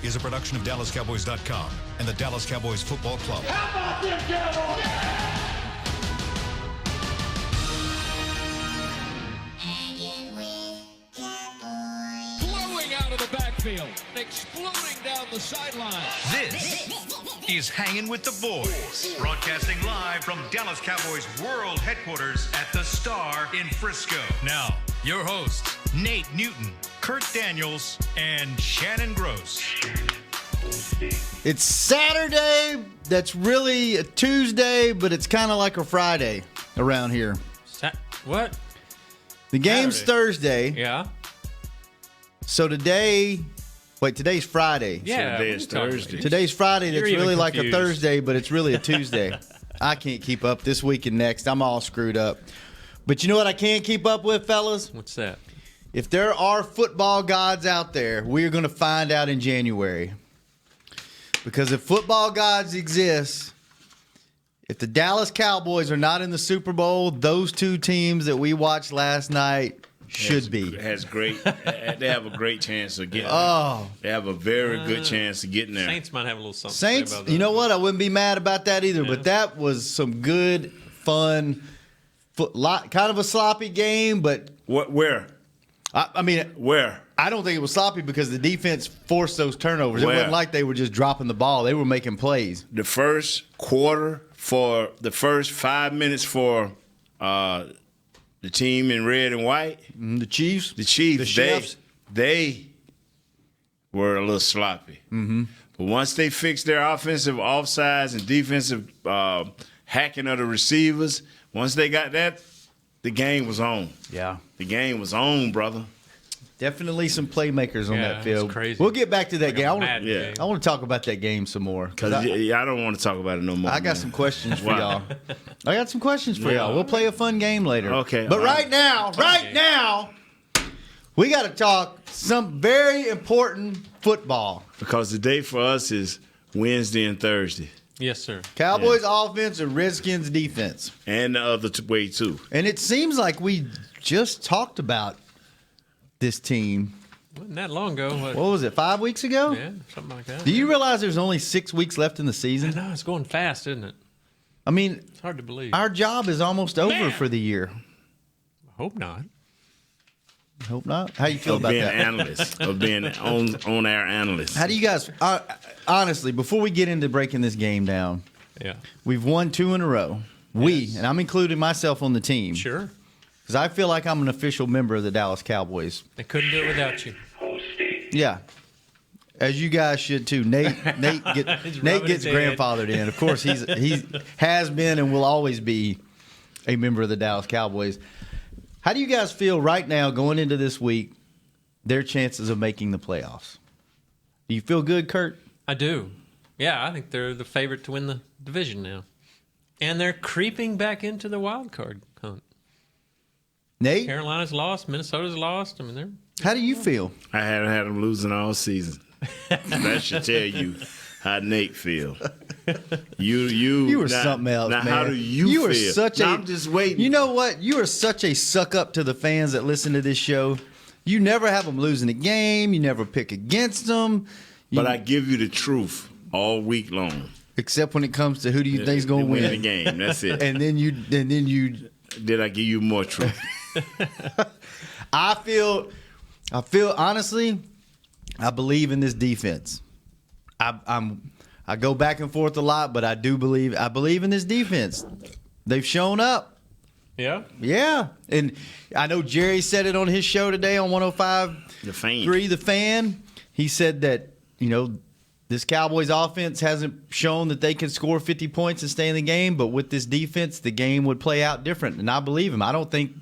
is a production of DallasCowboys.com and the Dallas Cowboys Football Club. How about them Cowboys? Hangin with Cowboys. Blowing out of the backfield, exploding down the sideline. This is Hangin' with the Boys, broadcasting live from Dallas Cowboys World Headquarters at the Star in Frisco. Now, your hosts, Nate Newton, Kurt Daniels, and Shannon Gross. It's Saturday. That's really a Tuesday, but it's kind of like a Friday around here. What? The game's Saturday. Thursday. Yeah. So today's Friday. Yeah. Today is Thursday. Today's Friday. That's You're really even like a confused. Thursday, but it's really a Tuesday. I can't keep up this week and next. I'm all screwed up. But you know what I can't keep up with, fellas? What's that? If there are football gods out there, we are going to find out in January. Because if football gods exist, if the Dallas Cowboys are not in the Super Bowl, those two teams that we watched last night should be. They have a great chance of getting Oh. there. They have a very good chance of getting there. Saints might have a little something. Saints, to say about that. you know what? I wouldn't be mad about that either, but that was some good, fun, kind of a sloppy game, but Where? I mean, Where? I don't think it was sloppy because the defense forced those turnovers. It Where? wasn't like they were just dropping the ball. They were making plays. The first quarter for the first 5 minutes for the team in red and white. The Chiefs? The Chiefs, The Chefs? they were a little sloppy. Mm-hmm. But once they fixed their offensive offsides and defensive hacking of the receivers, once they got that, the game was on. Yeah. The game was on, brother. Definitely some playmakers on Yeah, that field. it's crazy. We'll get back to that Like a game. mad game. I want to talk about that game some more. Because I don't want to talk about it no more. I got man. some questions for Why? y'all. I got some questions for y'all. We'll play a fun game later. Okay, But all right. right now, we got to talk some very important football. Because the day for us is Wednesday and Thursday. Yes, sir. Cowboys offense and Redskins defense. And the other way, too. And it seems like we just talked about this team. Wasn't that long ago. What was it, 5 weeks ago? Yeah, something like that. Do you realize there's only 6 weeks left in the season? No, it's going fast, isn't it? I mean, It's hard to believe. our job is almost over Man. for the year. I hope not. Hope not. How you feel Of about being that? analysts. Of being on-air analysts. How do you guys, honestly, before we get into breaking this game down, Yeah. we've won 2 in a row. Yes. And I'm including myself on the team. Sure. Because I feel like I'm an official member of the Dallas Cowboys. They couldn't do it without you. Yeah. As you guys should too. Nate He's gets rubbing his head. grandfathered in. Of course, he has been and will always be a member of the Dallas Cowboys. How do you guys feel right now going into this week, their chances of making the playoffs? Do you feel good, Kurt? I do. Yeah, I think they're the favorite to win the division now. And they're creeping back into the wild card hunt. Nate, Carolina's lost. Minnesota's lost. I mean, they're how do you feel? I haven't had them losing all season. That should tell you how Nate feel. You were now- something else, now man. how do you were feel? such Now, a. I'm just waiting. You know what? You are such a suck up to the fans that listen to this show. You never have them losing a game. You never pick against them. But I give you the truth all week long. Except when it comes to who do you think's going to Win the win. game. That's it. And then you Did I give you more truth? I feel honestly, I believe in this defense. I go back and forth a lot, but I believe in this defense. They've shown up. yeah. Yeah. And I know Jerry said it on his show today on 105.3 The Fan. He said that, this Cowboys offense hasn't shown that they can score 50 points and stay in the game, but with this defense, the game would play out different. And I believe him. I don't think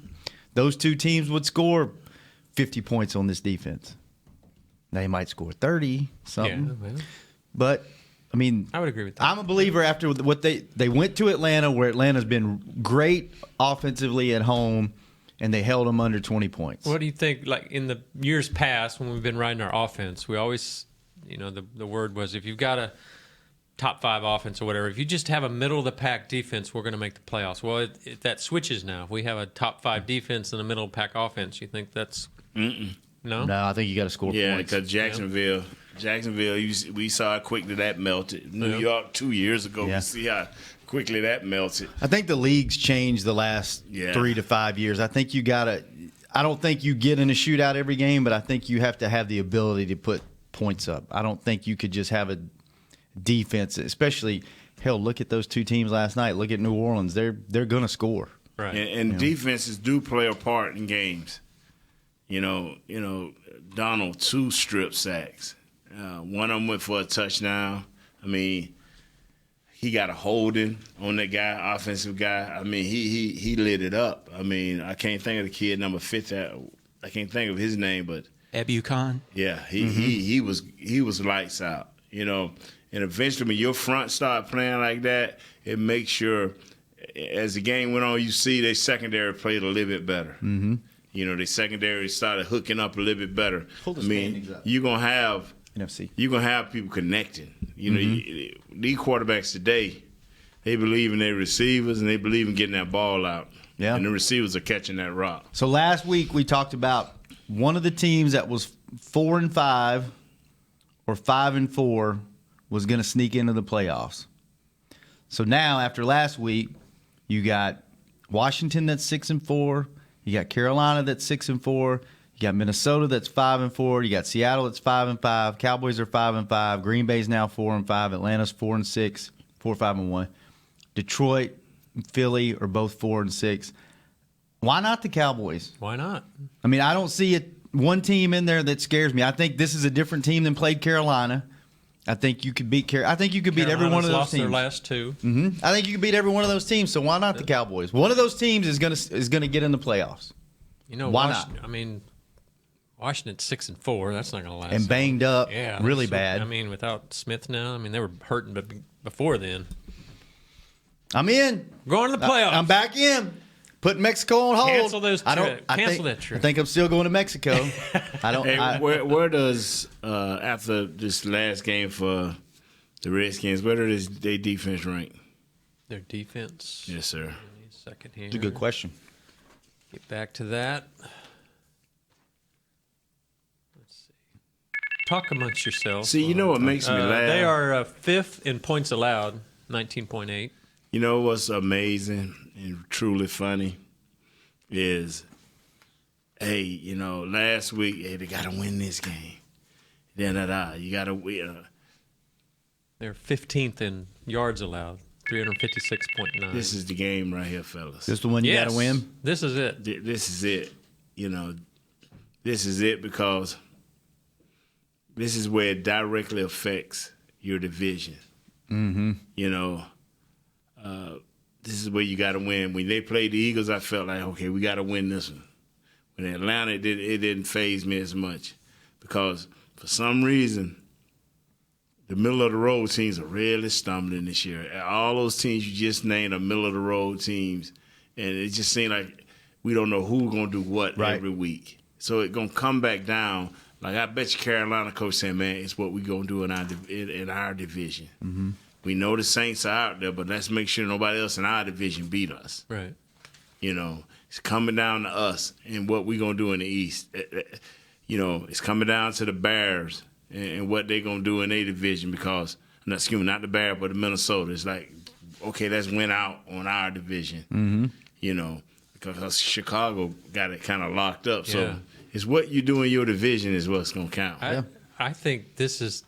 those two teams would score 50 points on this defense. They might score 30, something. Yeah, well, But, I mean, I would agree with that. I'm a believer after what they went to Atlanta, where Atlanta's been great offensively at home, and they held them under 20 points. What do you think, like in the years past when we've been writing our offense, we always, the word was if you've got a top 5 offense or whatever, if you just have a middle-of-the-pack defense, we're going to make the playoffs. Well, that switches now. If we have a top 5 defense and a middle-of-the-pack offense, you think that's – no? No, I think you got to score Yeah, points. because Jacksonville Jacksonville, we saw how quickly that melted. New York 2 years ago, we see how quickly that melted. I think the league's changed the last 3 to 5 years. I think I don't think you get in a shootout every game, but I think you have to have the ability to put points up. I don't think you could just have a defense, especially, hell, look at those two teams last night. Look at New Orleans. They're going to score. Right. And defenses do play a part in games. You know, Donald, 2 strip sacks. One of them went for a touchdown. I mean, he got a holding on that guy, offensive guy. I mean, he lit it up. I mean, I can't think of the kid number 50. I can't think of his name, but Ebucon. Yeah, he was lights out. You know, and eventually when your front start playing like that, it makes sure as the game went on, you see their secondary played a little bit better. Mm-hmm. You know, their secondary started hooking up a little bit better. Pull the standings up. You're gonna have NFC. You're gonna have people connecting. You know, these quarterbacks today, they believe in their receivers and they believe in getting that ball out. Yeah. And the receivers are catching that rock. So last week we talked about one of the teams that was 4-5 or 5-4 was going to sneak into the playoffs. So now after last week, you got Washington that's 6-4, you got Carolina that's 6-4, you got Minnesota that's 5-4, you got Seattle that's 5-5, Cowboys are 5-5, Green Bay's now 4-5, Atlanta's 4-6, 4-5-1. Detroit and Philly are both 4-6. Why not the Cowboys? Why not? I mean, I don't see one team in there that scares me. I think this is a different team than played Carolina. I think you could beat I think you could beat every one of those lost teams. Their last 2. Mm-hmm. I think you could beat every one of those teams. So why not the Cowboys? One of those teams is gonna get in the playoffs. You know, why not? I mean, Washington's 6-4. That's not going to last. And banged up, really bad. I mean, without Smith now, I mean, they were hurting before then. I'm in. Going to the playoffs. I'm back in. Put Mexico on hold. Cancel those trips. Cancel that trip. I think I'm still going to Mexico. I don't. Hey, where does after this last game for the Redskins, where does their defense rank? Their defense. Yes, sir. Give me a second here. It's a good question. Get back to that. Let's see. Talk amongst yourselves. See, you know what makes me laugh? They are 5th in points allowed, 19.8. You know what's amazing and truly funny is, hey, you know, last week, hey, they got to win this game. You got to win. They're 15th in yards allowed, 356.9. This is the game right here, fellas. This is the one you got to win? This is it. This is it. You know, this is it because this is where it directly affects your division. Mm-hmm. You know, this is where you got to win. When they played the Eagles, I felt like, okay, we got to win this one. When Atlanta, it didn't faze me as much because for some reason, the middle-of-the-road teams are really stumbling this year. All those teams you just named are middle-of-the-road teams, and it just seems like we don't know who's going to do what every week. So it's going to come back down. Like I bet you Carolina coach saying, man, it's what we're going to do in our division. Mm-hmm. We know the Saints are out there, but let's make sure nobody else in our division beat us. Right. You know, it's coming down to us and what we're going to do in the East. You know, it's coming down to the Bears and what they're going to do in their division because, not the Bears, but the Minnesota. It's like, okay, let's win out on our division. Mm-hmm. You know, because Chicago got it kind of locked up. So it's what you do in your division is what's going to count. I think this is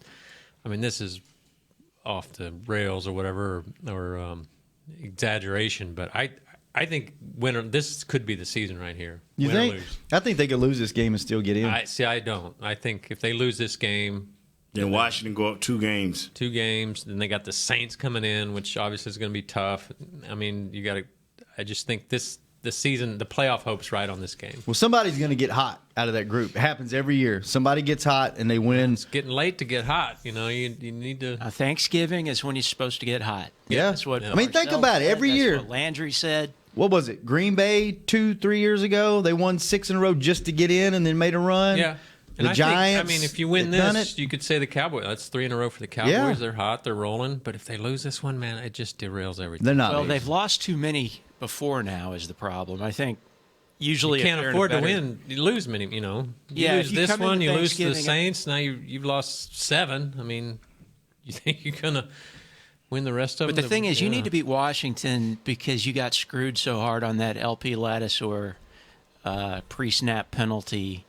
off the rails or whatever or exaggeration, but I think this could be the season right here. You win think? Or lose. I think they could lose this game and still get in. I don't. I think if they lose this game, then Washington go up 2 games. 2 games. Then they got the Saints coming in, which obviously is going to be tough. I mean, you got to. I just think the season, the playoff hope's right on this game. Well, somebody's going to get hot out of that group. It happens every year. Somebody gets hot and they win. It's getting late to get hot. You know, you need to. Thanksgiving is when you're supposed to get hot. Yeah. That's what. I mean, think about it. Every year. That's what Landry said. What was it? Green Bay 2-3 years ago. They won 6 in a row just to get in and then made a run. Yeah. The Giants. I mean, if you win this, you could say the Cowboys. That's 3 in a row for the Cowboys. Yeah. They're hot. They're rolling. But if they lose this one, man, it just derails everything. They're not. Well, they've lost too many before now is the problem. I think, usually You can't if they're in a afford to better- win. You lose many. You know, you Yeah, lose if you this come into one, you lose to the Thanksgiving- Saints. Now you've lost 7. I mean, you think you're gonna win the rest of them? But the thing is, you Yeah. need to beat Washington because you got screwed so hard on that LP Ladouceur pre-snap penalty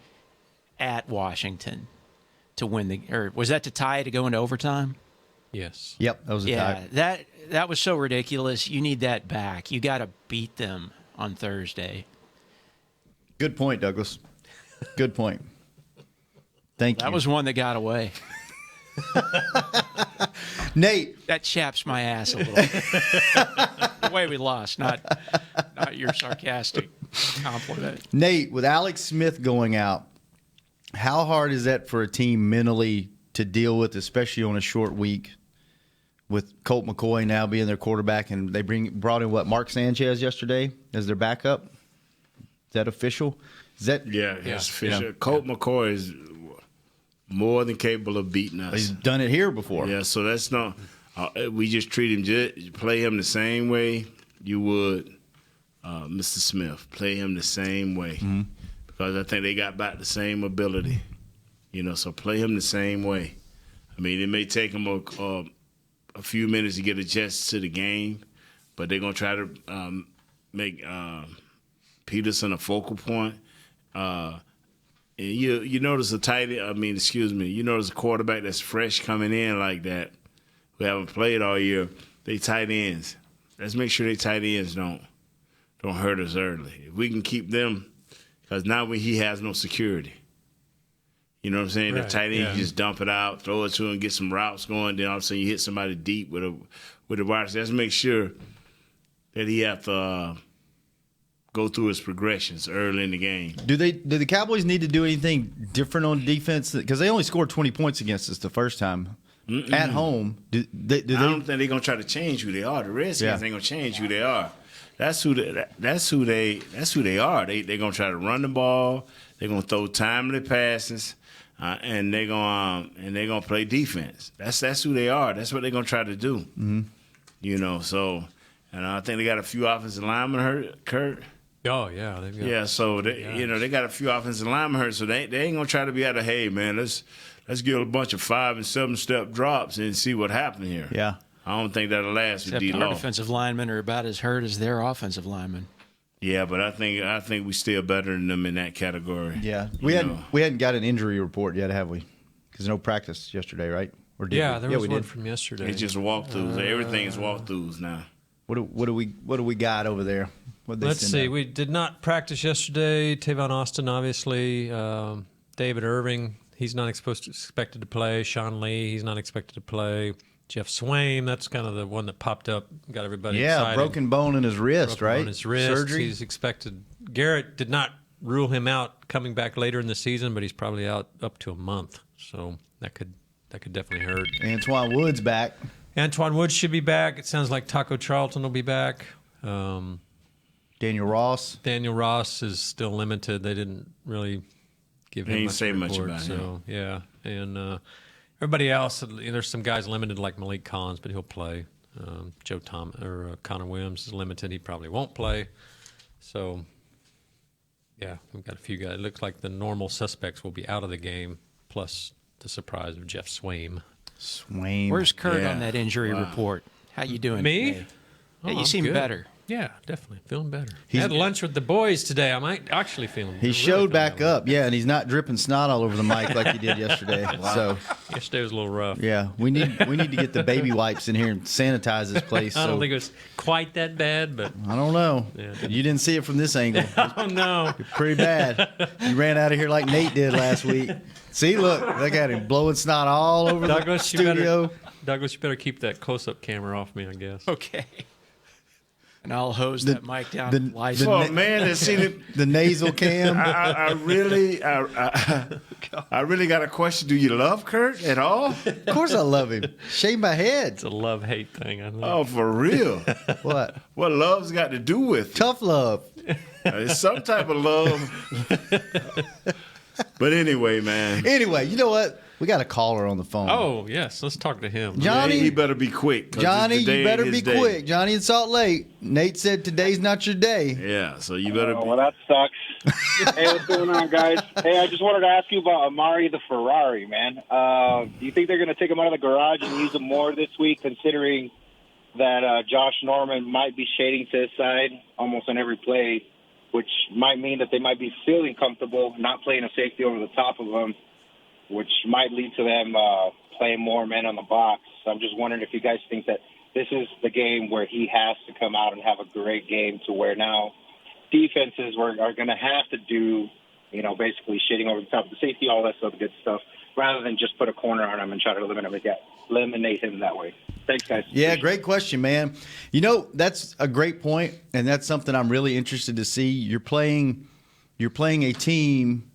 at Washington to win the. Or was that to tie to go into overtime? Yes. Yep, that was a Yeah, tie. that was so ridiculous. You need that back. You got to beat them on Thursday. Good point, Douglas. Good point. Thank you. That was one that got away. Nate. That chaps my ass a little. The way we lost, not your sarcastic compliment. Nate, with Alex Smith going out, how hard is that for a team mentally to deal with, especially on a short week, with Colt McCoy now being their quarterback, and they brought in Mark Sanchez yesterday as their backup? Is that official? Is that it's official. Colt McCoy is more than capable of beating us. He's done it here before. Yeah, so that's not. We just treat him, play him the same way you would Mr. Smith. Play him the same way because I think they got back the same ability. So play him the same way. I mean, it may take him a few minutes to get adjusted to the game, but they're gonna try to make Peterson a focal point. And you notice you notice a quarterback that's fresh coming in like that, who haven't played all year. They tight ends. Let's make sure they tight ends don't hurt us early. If we can keep them, because now he has no security. You know what I'm saying? Right, The tight end, you just dump it out, throw it to him, get some routes going. Then all of a sudden you hit somebody deep with a wide. Let's make sure that he have to go through his progressions early in the game. Do the Cowboys need to do anything different on defense? Because they only scored 20 points against us the first time at home. Do they? I don't think they're gonna try to change who they are. The Redskins ain't gonna change who they are. That's who they are. They're gonna try to run the ball. They're gonna throw timely passes. And they're gonna play defense. That's who they are. That's what they're gonna try to do. Mm-hmm. So, and I think they got a few offensive linemen hurt, Kurt. Oh yeah, they've got, So they got a few offensive linemen hurt. So they ain't gonna try to be hey man, let's give a bunch of 5 and 7 step drops and see what happened here. Yeah, I don't think that'll last with Except D. our Law. defensive linemen are about as hurt as their offensive linemen. Yeah, but I think we still better than them in that category. yeah. We hadn't got an injury report yet, have we? Because no practice yesterday, right? Or did yeah, we? there was we one did. from yesterday. It's just walkthroughs. Everything is walkthroughs now. What do we got over there? Let's see. We did not practice yesterday. Tavon Austin, obviously. David Irving, he's not expected to play. Sean Lee, he's not expected to play. Jeff Swaim, that's kind of the one that popped up, got everybody excited. Broken bone in his wrist, Broken right? bone in his wrist. Surgery. He's expected. Garrett did not rule him out coming back later in the season, but he's probably out up to a month. So that could definitely hurt. Antoine Wood's back. Antoine Woods should be back. It sounds like Taco Charlton will be back. Daniel Ross. Daniel Ross is still limited. They didn't really give him Ain't much say report, much about so, him. Yeah, and everybody else, there's some guys limited like Malik Collins, but he'll play. Connor Williams is limited. He probably won't play. So, yeah, we've got a few guys. It looks like the normal suspects will be out of the game, plus the surprise of Jeff Swaim. Where's Kurt Yeah. on that injury report? How you doing? Me? today? Oh, Yeah, you I'm seem good. better. Yeah, definitely. Feeling better. I had lunch with the boys today. I'm actually feeling He really showed feeling back better. up, and he's not dripping snot all over the mic like he did yesterday. So, Yesterday was a little rough. yeah, we need to get the baby wipes in here and sanitize this place. I don't so- think it was quite that bad, but I don't know. Yeah. You didn't see it from this angle. oh no. Pretty bad. You ran out of here like Nate did last week. See, look at him blowing snot all over Douglas, the studio. you better keep that close-up camera off me, I guess. Okay. And I'll hose that mic down. the- live. the- For a man that's seen it, The nasal cam. I really got a question. Do you love Kurt at all? Of course I love him. Shave my head. It's a love-hate thing, I think. Oh, for real? What? What love's got to do with it? Tough love. It's some type of love. But anyway, man. Anyway, you know what? We got a caller on the phone. Oh, yes. Let's talk to him. Johnny, he better be quick. 'cause Johnny, it's the day you better of be his day. quick. Johnny in Salt Lake. Nate said today's not your day. Yeah, so you better be. Well, that sucks. Hey, what's going on, guys? Hey, I just wanted to ask you about Amari the Ferrari, man. Do you think they're going to take him out of the garage and use him more this week, considering that Josh Norman might be shading to his side almost on every play, which might mean that they might be feeling comfortable not playing a safety over the top of him, which might lead to them playing more men on the box. So I'm just wondering if you guys think that this is the game where he has to come out and have a great game, to where now defenses are going to have to do, basically shitting over the top of the safety, all that stuff, good stuff, rather than just put a corner on him and try to eliminate him that way. Thanks, guys. Yeah, great question, man. That's a great point, and that's something I'm really interested to see. You're playing a team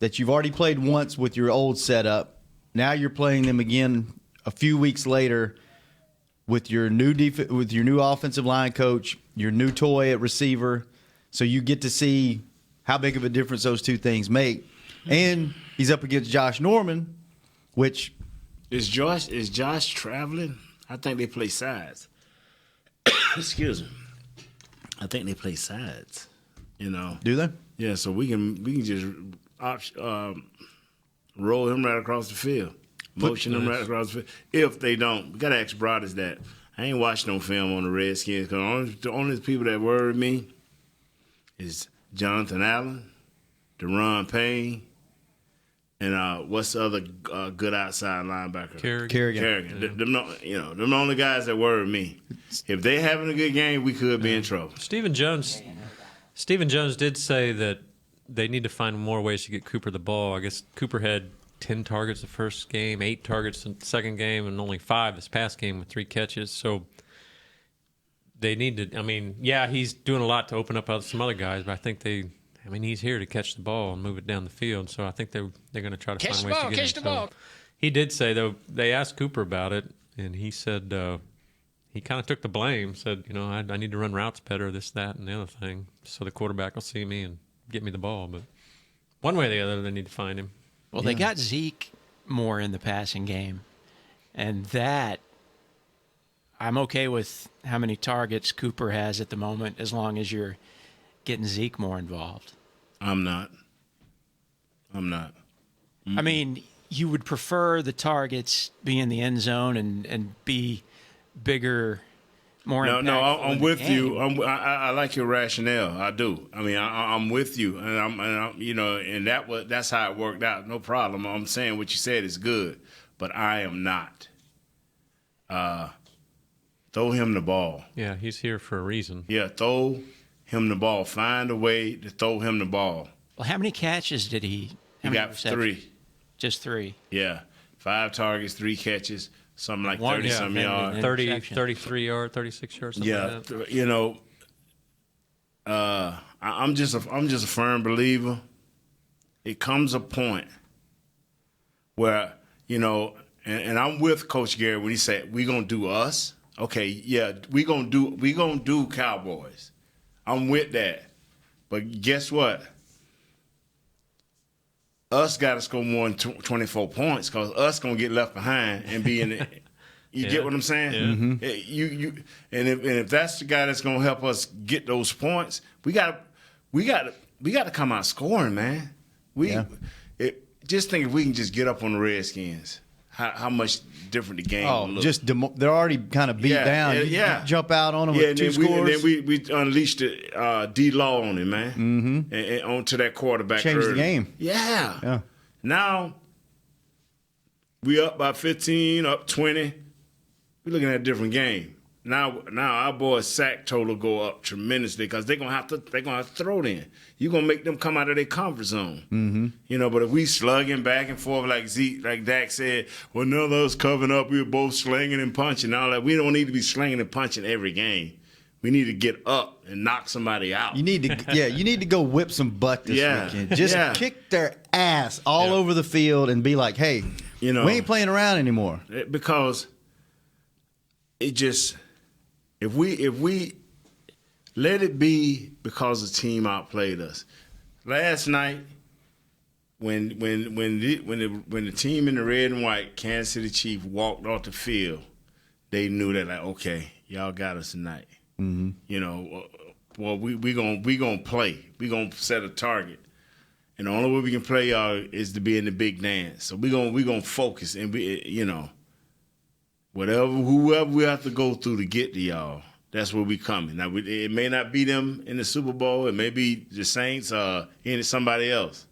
that you've already played once with your old setup. Now you're playing them again a few weeks later with your new with your new offensive line coach, your new toy at receiver. So you get to see how big of a difference those two things make. And he's up against Josh Norman, which is Josh traveling? I think they play sides. Excuse me. I think they play sides. Do they? Yeah. So we can just roll him right across the field, motion him right across the field. If they don't, we gotta ask Brothers that. I ain't watched no film on the Redskins because the only people that worry me is Jonathan Allen, Deron Payne, and what's the other good outside linebacker? Kerrigan. Yeah. Them the only guys that worry me. If they having a good game, we could be in trouble. Stephen Jones did say that they need to find more ways to get Cooper the ball. I guess Cooper had 10 targets the first game, 8 targets in the second game, and only 5 this past game with 3 catches. So they need to. He's doing a lot to open up some other guys, but I think he's here to catch the ball and move it down the field. So I think they're going to try to find ways to get catch the ball. He did say, though, they asked Cooper about it, and he said he kind of took the blame, said, I need to run routes better, this, that, and the other thing, so the quarterback will see me and get me the ball. But one way or the other, they need to find him. Well, they got Zeke more in the passing game, and that I'm okay with how many targets Cooper has at the moment as long as you're getting Zeke more involved. I'm not. I mean, you would prefer the targets be in the end zone and be bigger, more impactful. No, I'm with game. you. I like your rationale. I do. I mean, I'm with you, and I'm and that's how it worked out. No problem. I'm saying what you said is good, but I am not. Throw him the ball. Yeah, he's here for a reason. Yeah, throw him the ball. Find a way to throw him the ball. Well, how many catches did he? He got 3. Just 3. Yeah, 5 targets, 3 catches, something like 30-some yards. 33 yards, 36 yards, something like that. I'm just a firm believer. It comes a point where, and I'm with Coach Gary when he said, we going to do us. Okay, yeah, we gonna do Cowboys. I'm with that. But guess what? Us got to score more than 24 points because us going to get left behind and be in the – you get what I'm saying? Yeah. Mm-hmm. And if that's the guy that's going to help us get those points, we got to come out scoring, man. Just think if we can just get up on the Redskins, how much different the game will look. They're already kind of beat down. You jump out on them with 2 scores. And then we unleashed the D-Law on him, man. Mm-hmm. And onto that quarterback. Changed the game. Yeah. Now, we up by 15, up 20. We're looking at a different game. Now our boys' sack total go up tremendously because they're gonna have to throw it in. You're gonna make them come out of their comfort zone. Mm-hmm. But if we slugging back and forth like Dak said, well, none of us covering up, we were both slinging and punching and all that. We don't need to be slinging and punching every game. We need to get up and knock somebody out. You need to go whip some butt this weekend. Just kick their ass all over the field and be like, hey, we ain't playing around anymore. Because it just. If we let it be because the team outplayed us. Last night, when the team in the red and white, Kansas City Chiefs, walked off the field, they knew that okay, y'all got us tonight. Mm-hmm. well, we gonna play. We gonna set a target, and the only way we can play is to be in the big dance. So we gonna focus and whoever we have to go through to get to y'all. That's where we coming. Now it may not be them in the Super Bowl. It may be the Saints or somebody else.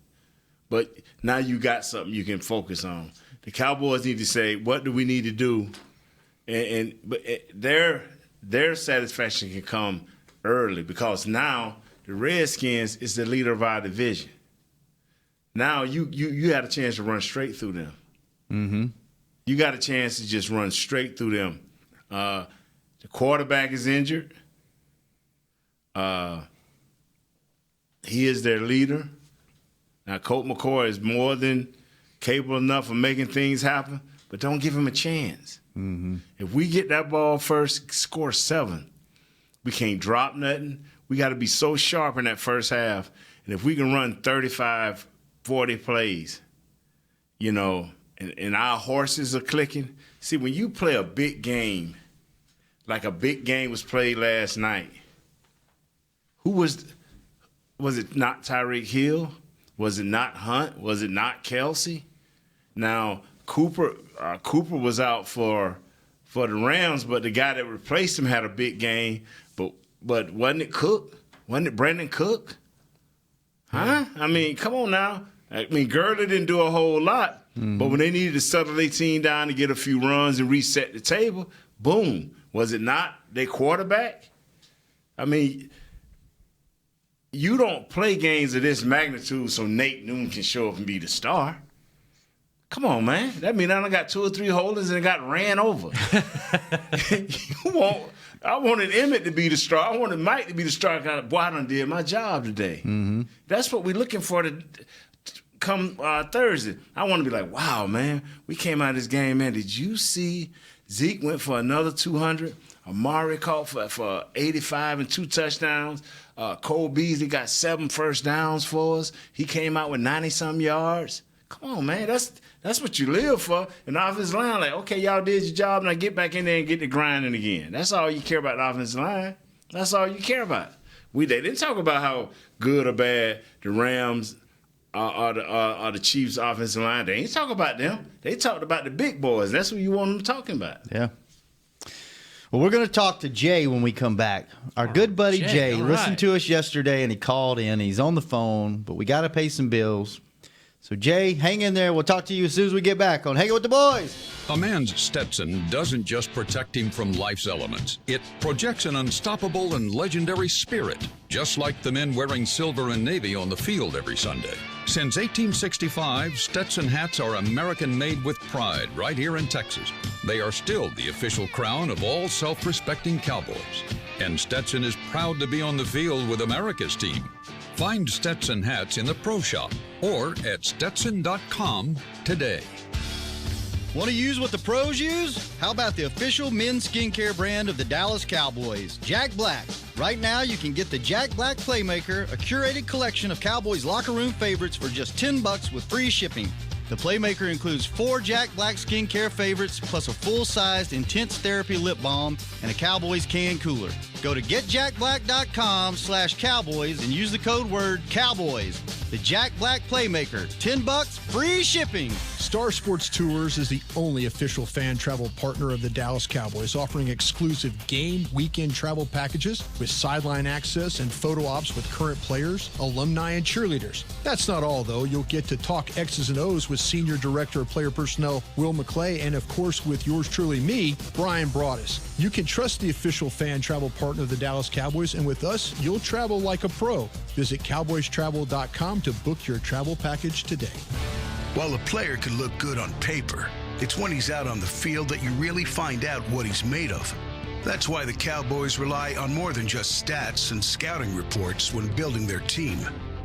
But now you got something you can focus on. The Cowboys need to say, what do we need to do? But their satisfaction can come early because now the Redskins is the leader of our division. Now you had a chance to run straight through them. Mm-hmm. You got a chance to just run straight through them. The quarterback is injured. He is their leader. Now, Colt McCoy is more than capable enough of making things happen, but don't give him a chance. Mm-hmm. If we get that ball first, score 7, we can't drop nothing. We got to be so sharp in that first half. And if we can run 35, 40 plays, and our horses are clicking. See, when you play a big game, like a big game was played last night, was it not Tyreek Hill? Was it not Hunt? Was it not Kelsey? Now, Cooper was out for the Rams, but the guy that replaced him had a big game. But wasn't it Cook? Wasn't it Brandon Cook? Huh? I mean, come on now. I mean, Gurley didn't do a whole lot, but when they needed to settle their team down to get a few runs and reset the table, boom. Was it not their quarterback? I mean, you don't play games of this magnitude so Nate Newton can show up and be the star. Come on, man. That means I done got 2 or 3 holdings and got ran over. I wanted Emmett to be the star. I wanted Mike to be the star. Boy, I done did my job today. Mm-hmm. That's what we're looking for to come Thursday. I want to be like, wow, man, we came out of this game, man. Did you see Zeke went for another 200? Amari caught for 85 and 2 touchdowns. Cole Beasley got 7 first downs for us. He came out with 90-some yards. Come on, man. That's what you live for. And the offensive line, like, okay, y'all did your job, now get back in there and get the grinding again. That's all you care about the offensive line. That's all you care about. They didn't talk about how good or bad the Rams or the Chiefs' offensive line. They ain't talking about them. They talked about the big boys. That's what you want them talking about. Yeah. Well, we're going to talk to Jay when we come back. Our good buddy Jay listened to us yesterday, and he called in. He's on the phone, but we got to pay some bills. So, Jay, hang in there. We'll talk to you as soon as we get back on Hangin' with the Boys. A man's Stetson doesn't just protect him from life's elements. It projects an unstoppable and legendary spirit, just like the men wearing silver and navy on the field every Sunday. Since 1865, Stetson hats are American-made with pride right here in Texas. They are still the official crown of all self-respecting Cowboys. And Stetson is proud to be on the field with America's team. Find Stetson hats in the Pro Shop or at Stetson.com today. Want to use what the pros use? How about the official men's skincare brand of the Dallas Cowboys, Jack Black? Right now, you can get the Jack Black Playmaker, a curated collection of Cowboys locker room favorites for just $10 with free shipping. The Playmaker includes 4 Jack Black skincare favorites, plus a full-sized Intense Therapy lip balm and a Cowboys can cooler. Go to getjackblack.com/Cowboys and use the code word Cowboys. The Jack Black Playmaker, $10, free shipping. Star Sports Tours is the only official fan travel partner of the Dallas Cowboys, offering exclusive game weekend travel packages with sideline access and photo ops with current players, alumni, and cheerleaders. That's not all, though. You'll get to talk X's and O's with Senior Director of Player Personnel Will McClay, and of course with yours truly, me, Brian Broaddus. You can trust the official fan travel partner of the Dallas Cowboys, and with us, you'll travel like a pro. Visit cowboystravel.com to book your travel package today. While a player can look good on paper, it's when he's out on the field that you really find out what he's made of. That's why the Cowboys rely on more than just stats and scouting reports when building their team.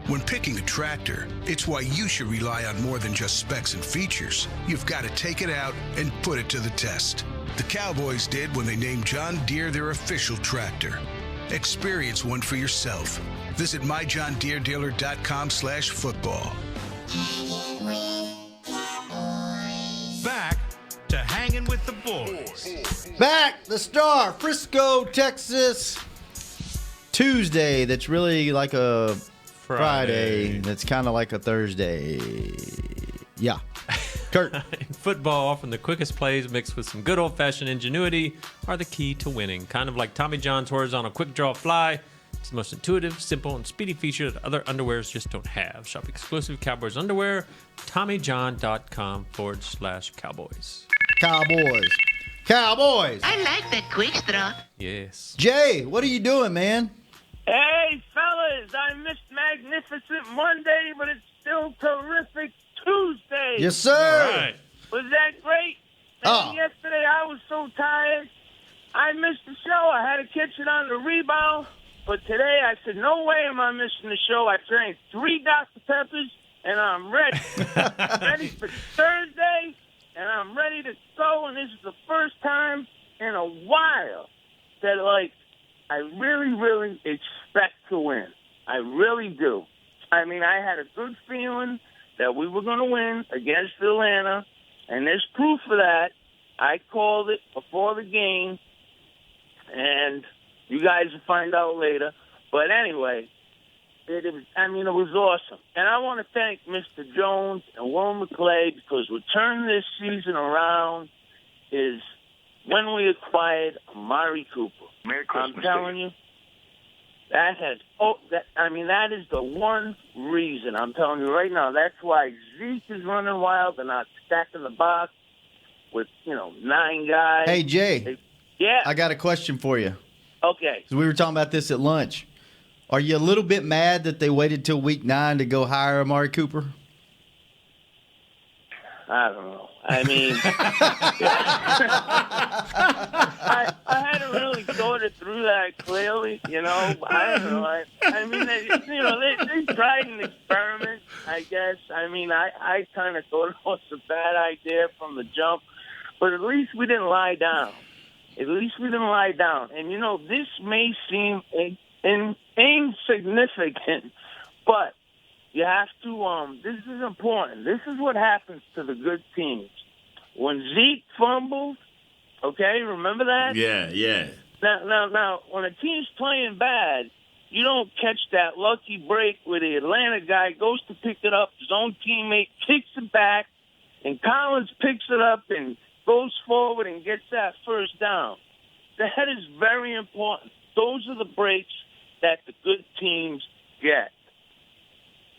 When picking a tractor, it's why you should rely on more than just specs and features. You've got to take it out and put it to the test. The Cowboys did when they named John Deere their official tractor. Experience one for yourself. Visit myjohndeeredealer.com/football. Back to Hanging with the Boys. Back, the Star, Frisco, Texas. Tuesday that's really like a Friday that's kind of like a Thursday. Yeah. Kurt. In football, often the quickest plays mixed with some good old-fashioned ingenuity are the key to winning. Kind of like Tommy John's horizontal quick draw fly. It's the most intuitive, simple, and speedy feature that other underwears just don't have. Shop exclusive Cowboys underwear, TommyJohn.com/Cowboys. Cowboys. I like that quick straw. Yes. Jay, what are you doing, man? Hey, fellas, I missed Magnificent Monday, but it's still terrific Tuesday. Yes, sir. All right. Was that great? Man, yesterday I was so tired. I missed the show. I had to catch it on the rebound. But today I said, no way am I missing the show. I drank 3 Dr. Peppers, and I'm ready. Ready for Thursday, and I'm ready to go. And this is the first time in a while that, like, I really, really expect to win. I really do. I mean, I had a good feeling that we were going to win against Atlanta, and there's proof of that. I called it before the game, and you guys will find out later. But anyway, it was awesome. And I want to thank Mr. Jones and Will McClay because what turned this season around is when we acquired Amari Cooper. Merry Christmas, I'm telling you, that is the one reason. I'm telling you right now, that's why Zeke is running wild. They're not stacking the box with, 9 guys. Hey, Jay. Yeah. I got a question for you. Okay. So we were talking about this at lunch. Are you a little bit mad that they waited till week 9 to go hire Amari Cooper? I don't know. I mean, I hadn't really thought it through that clearly, I don't know. I mean, they tried an experiment, I guess. I mean, I kind of thought it was a bad idea from the jump, but at least we didn't lie down. And, this may seem insignificant, but you have to, this is important. This is what happens to the good teams. When Zeke fumbles, okay, remember that? Yeah. Now, when a team's playing bad, you don't catch that lucky break where the Atlanta guy goes to pick it up, his own teammate kicks it back, and Collins picks it up and goes forward and gets that first down. That is very important. Those are the breaks that the good teams get.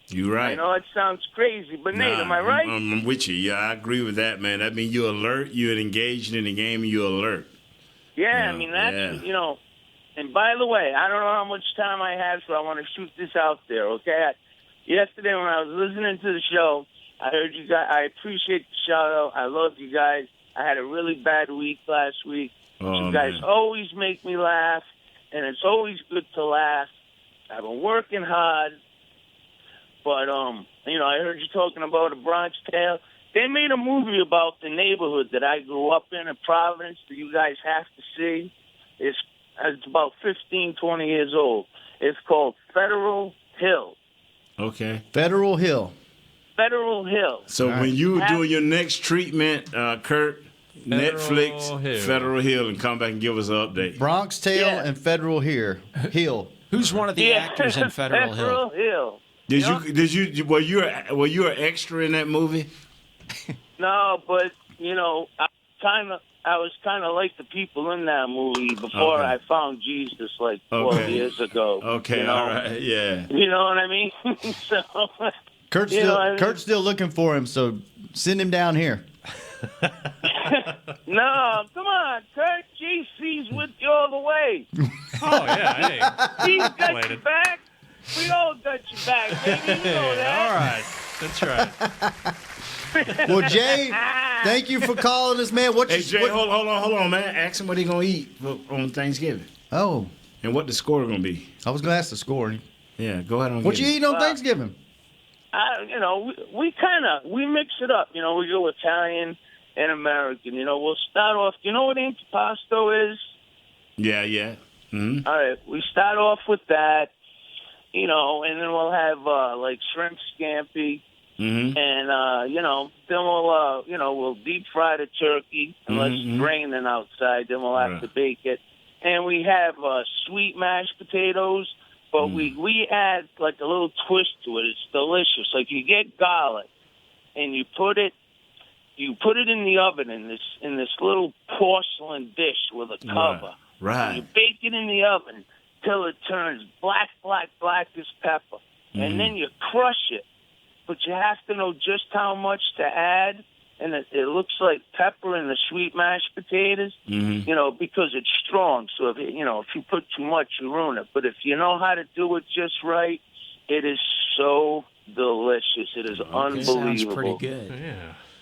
You're right. I know it sounds crazy, but Nate, am I right? I'm with you. Yeah, I agree with that, man. That means you're alert, you're engaged in the game, and you're alert. Yeah, I mean, that's, and by the way, I don't know how much time I have, so I want to shoot this out there, okay? Yesterday when I was listening to the show, I heard you guys, I appreciate the shout-out. I love you guys. I had a really bad week last week. You guys always make me laugh, and it's always good to laugh. I've been working hard. But, I heard you talking about a Bronx Tale. They made a movie about the neighborhood that I grew up in Providence that you guys have to see. It's about 15, 20 years old. It's called Federal Hill. Okay. Federal Hill. So when you were doing your next treatment, Kurt, Netflix, Federal Hill, and come back and give us an update. Bronx Tale and Federal Hill. Who's one of the actors in Federal Hill? Hill. Were you an extra in that movie? No, but I was kind of like the people in that movie before I found Jesus, like 12 years ago. Okay, all right, yeah. You know what I mean? So Kurt's still looking for him, so send him down here. No, come on, Kurt. GC's with you all the way. Oh yeah, hey. He's got your back. We all got your back, baby. You know that. All right. That's right. Well, Jay, thank you for calling us, man. Jay, hold on, man. Ask him what he going to eat on Thanksgiving. Oh. And what the score going to be. I was going to ask the score. Yeah, go ahead. What you eating on Thanksgiving? We mix it up. We go Italian and American. We'll start off. You know what antipasto is? Yeah. Mm-hmm. All right, we start off with that. And then we'll have like shrimp scampi, mm-hmm. and then we'll deep fry the turkey unless it's raining outside. Then we'll have to bake it, and we have sweet mashed potatoes, but we add like a little twist to it. It's delicious. Like you get garlic, and you put it in the oven in this little porcelain dish with a cover. Right. And you bake it in the oven till it turns black as pepper, and then you crush it. But you have to know just how much to add, and it looks like pepper in the sweet mashed potatoes, because it's strong. So if you put too much, you ruin it. But if you know how to do it just right, it is so delicious. It is unbelievable. Sounds pretty good.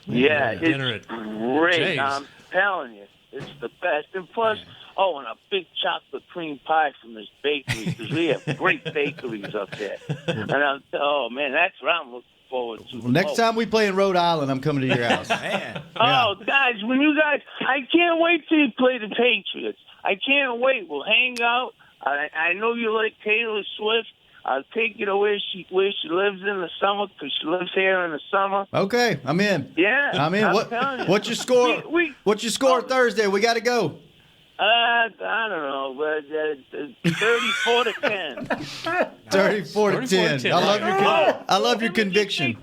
Yeah, Dinner it's at great. Jay's. I'm telling you, it's the best. And plus, and a big chocolate cream pie from this bakery, because we have great bakeries up there. And man, that's what I'm looking forward to. Well, next time we play in Rhode Island, I'm coming to your house. Man. Oh, guys, I can't wait till you play the Patriots. I can't wait. We'll hang out. I know you like Taylor Swift. I'll take you to where she lives in the summer, because she lives here in the summer. Okay, I'm in. Yeah, I'm in. What's your score? What's your score Thursday? We got to go. I don't know, but 34 to 10. 34 to 10. I love your conviction.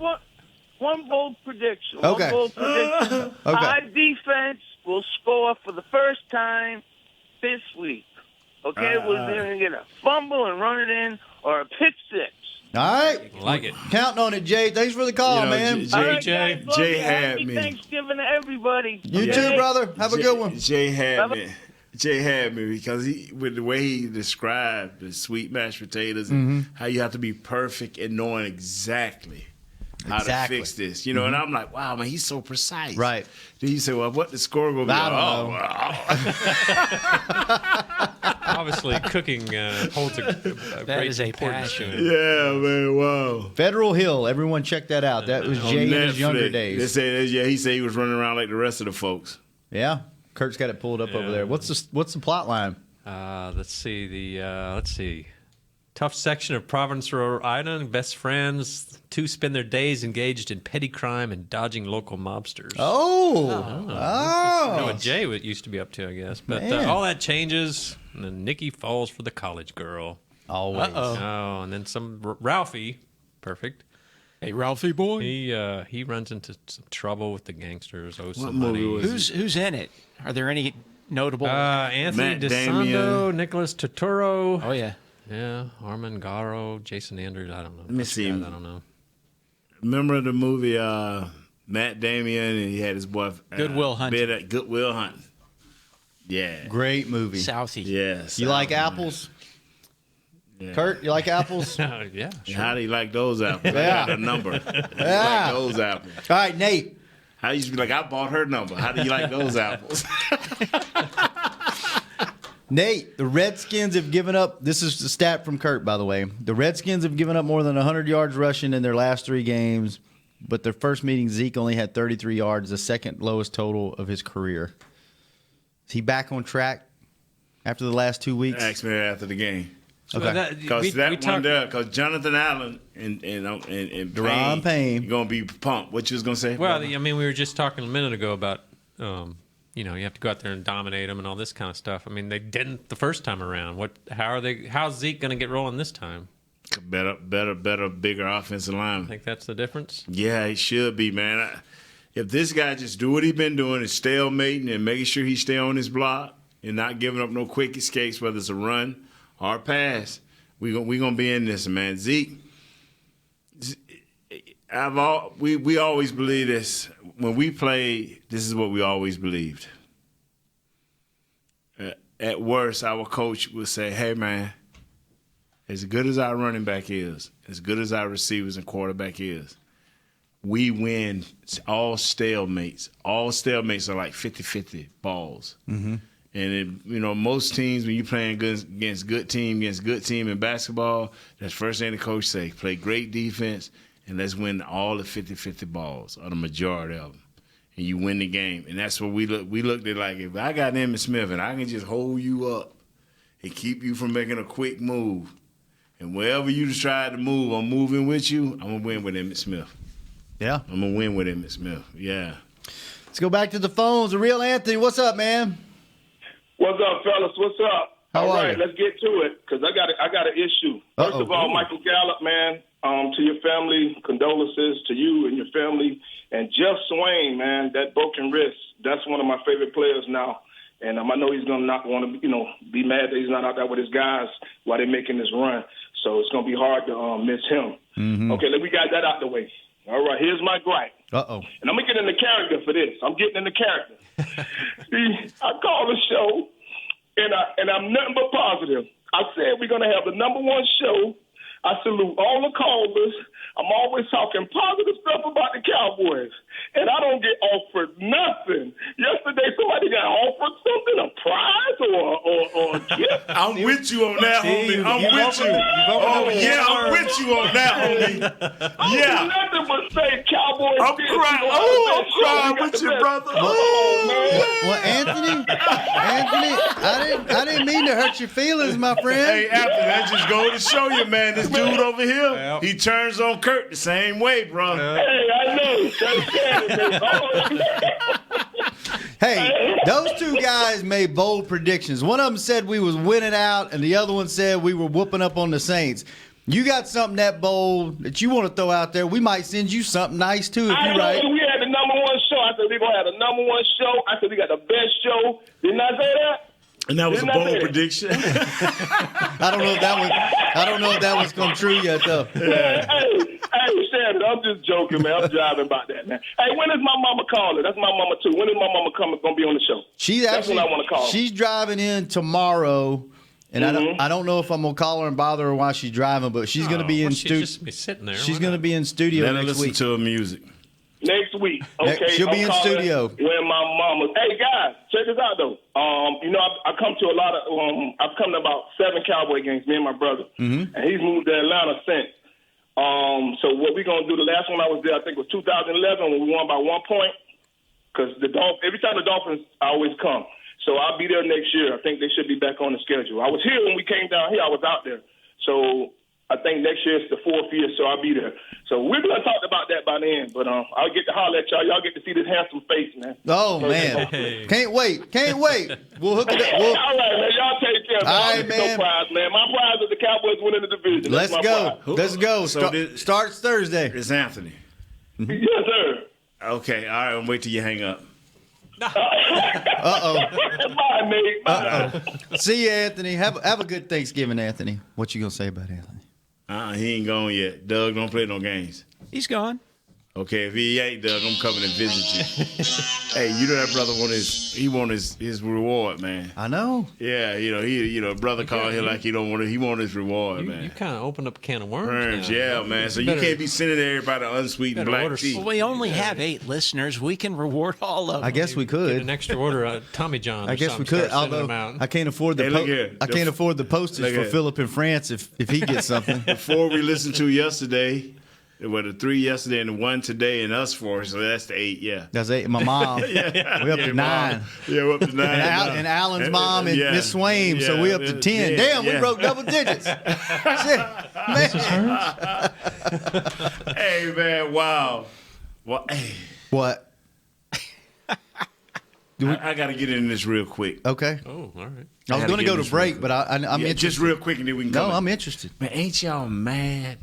One bold prediction. Okay. One bold prediction. Okay. Our defense will score for the first time this week. Okay, we're going to get a fumble and run it in, or a pick six. All right. Like it. Counting on it, Jay. Thanks for the call, man. Jay had me. Thanksgiving to everybody. You too, brother. Have a good one. Jay had me because with the way he described the sweet mashed potatoes and how you have to be perfect and knowing exactly how to fix this, and I'm like, wow, man, he's so precise. Right. Then you say, well, what the score gonna be? Obviously, cooking holds a great is a importance. passion. Yeah, man, wow. Federal Hill. Everyone check that out. That was Jay in his younger days. They said, he said he was running around like the rest of the folks. Yeah. Kurt's got it pulled up over there. What's the plot line? Let's see. Tough section of Providence, Rhode Island. Best friends. Two spend their days engaged in petty crime and dodging local mobsters. Oh. Know what Jay used to be up to, I guess. But all that changes, and then Nikki falls for the college girl. Always. Oh, and then Ralphie. Perfect. Hey, Ralphie boy. He runs into some trouble with the gangsters. Who's in it? Are there any notable? Anthony Matt DeSando, Damien. Nicholas Turturro. Oh yeah. Yeah, Armin Garo, Jason Andrews. I don't know. Let me see. I don't know. Remember the movie Matt Damien, and he had his boy Good Will Hunting. Good Will Hunting. Yeah. Great movie. Southie. Yes. You like apples? Yeah. Kurt, you like apples? Yeah. Sure. How do you like those apples? Yeah. I got a number. Yeah. Like those apples. All right, Nate. How you be like, I bought her number. How do you like those apples? Nate, the Redskins have given up. This is the stat from Kurt, by the way. The Redskins have given up more than 100 yards rushing in their last 3 games, but their first meeting, Zeke only had 33 yards, the second lowest total of his career. Is he back on track after the last 2 weeks? Ask me after the game. Okay. Because Jonathan Allen and Deron Payne, you're gonna be pumped. What you was gonna say? Well, I mean, we were just talking a minute ago about, you have to go out there and dominate them and all this kind of stuff. I mean, they didn't the first time around. How's Zeke going to get rolling this time? Better, bigger offensive line. I think that's the difference. Yeah, he should be, man. If this guy just do what he's been doing and stalemating and making sure he stay on his block and not giving up no quick escapes, whether it's a run or a pass, we gonna be in this, man. Zeke, we always believe this. When we play, this is what we always believed. At worst, our coach would say, hey, man, as good as our running back is, as good as our receivers and quarterback is, we win all stalemates. All stalemates are like 50-50 balls. Mm-hmm. And, most teams, when you're playing against good team in basketball, that's the first thing the coach say, play great defense, and let's win all the 50-50 balls, or the majority of them. And you win the game. And that's what we looked at, like, if I got Emmitt Smith and I can just hold you up and keep you from making a quick move, and wherever you just try to move, I'm moving with you, I'm going to win with Emmitt Smith. Yeah. I'm going to win with Emmitt Smith. Yeah. Let's go back to the phones. The real Anthony, what's up, man? What's up, fellas? What's up? How all are right, you? let's get to it because I got an issue. First of all, Michael Gallup, man, to your family, condolences to you and your family. And Jeff Swain, man, that broken wrist, that's one of my favorite players now. And I know he's going to not want to, be mad that he's not out there with his guys while they're making this run. So it's going to be hard to miss him. Mm-hmm. Okay, we got that out the way. All right, here's my gripe. Uh-oh. And I'm going to get into character for this. I'm getting into character. See, I call the show, and I'm nothing but positive. I said we're going to have the number one show. I salute all the callers. I'm always talking positive stuff about the Cowboys. And I don't get offered nothing. Yesterday, somebody got offered something, a prize or a gift. I'm with you on that, homie. I'm with you. Oh, yeah, I'm with you on that, homie. I Yeah. do nothing but say Cowboys. I'm crying. Oh, I'm crying with you, brother. Oh, man. Well, Anthony, I didn't mean to hurt your feelings, my friend. Hey, Anthony, that just go to show you, man. This dude over here, he turns on Kurt the same way, bro. Hey, I know. Hey, those two guys made bold predictions. One of them said we was winning out, and the other one said we were whooping up on the Saints. You got something that bold that you want to throw out there, we might send you something nice, too, if you're right. We had the number one show. I said we're going to have the number one show. I said we got the best show. Didn't I say that? And that was Didn't a I bold say that? prediction. I don't know if that was come true yet, though. Man, hey, Shannon, I'm just joking, man. I'm driving about that, man. Hey, when is my mama calling? That's my mama, too. When is my mama going to be on the show? That's when I want to call. She's driving in tomorrow, and I don't know if I'm going to call her and bother her while she's driving, but she's going to be in studio. Just be sitting there. She's going to be in studio Let her next listen week. to her music. Next week, okay. She'll be in studio. When my mama. Hey guys, check this out though. I come to a lot of. I've come to about 7 Cowboy games. Me and my brother, and he's moved to Atlanta since. So what we gonna do? The last one I was there, I think was 2011 when we won by 1 point. Because every time the Dolphins, I always come. So I'll be there next year. I think they should be back on the schedule. I was here when we came down here. I was out there. So I think next year is the 4th year, so I'll be there. So we're going to talk about that by then. But I'll get to holler at y'all. Y'all get to see this handsome face, man. Oh, man. Can't wait. We'll hook it up. All right, man. Y'all take care. All right, man. No prize, man. My prize is the Cowboys winning the division. Let's go. Let's go. Starts Thursday. It's Anthony. Yes, sir. Okay, all right. I'm wait till you hang up. Uh-oh. Bye, Nate. Bye. See you, Anthony. Have a good Thanksgiving, Anthony. What you going to say about Anthony? He ain't gone yet. Doug don't play no games. He's gone. Okay, if he ain't, Doug, I'm coming and visit you. Hey, that brother want his reward, man. I know. Yeah, brother called here like he want his reward, man. You kind of opened up a can of worms. Yeah, man. So you can't be sending everybody unsweetened black tea. Well, we only have 8 listeners. We can reward all of them. I guess we could. Get an extra order, Tommy John. I guess we could. Although I can't afford the postage for Philip in France if he gets something. Before we listened to yesterday. There were the 3 yesterday and the 1 today and us 4, so that's the 8, yeah. That's 8. My mom. We're up to 9. Yeah, we're up to 9. And Alan's mom and Miss Swain, so we're up to 10. Damn, we broke double digits. Shit. Man. Hey, man, wow. Well, hey. What? I got to get into this real quick. Okay. Oh, all right. I was going to go to break, but I'm interested. Just real quick and then we can go. No, I'm interested. Man, ain't y'all mad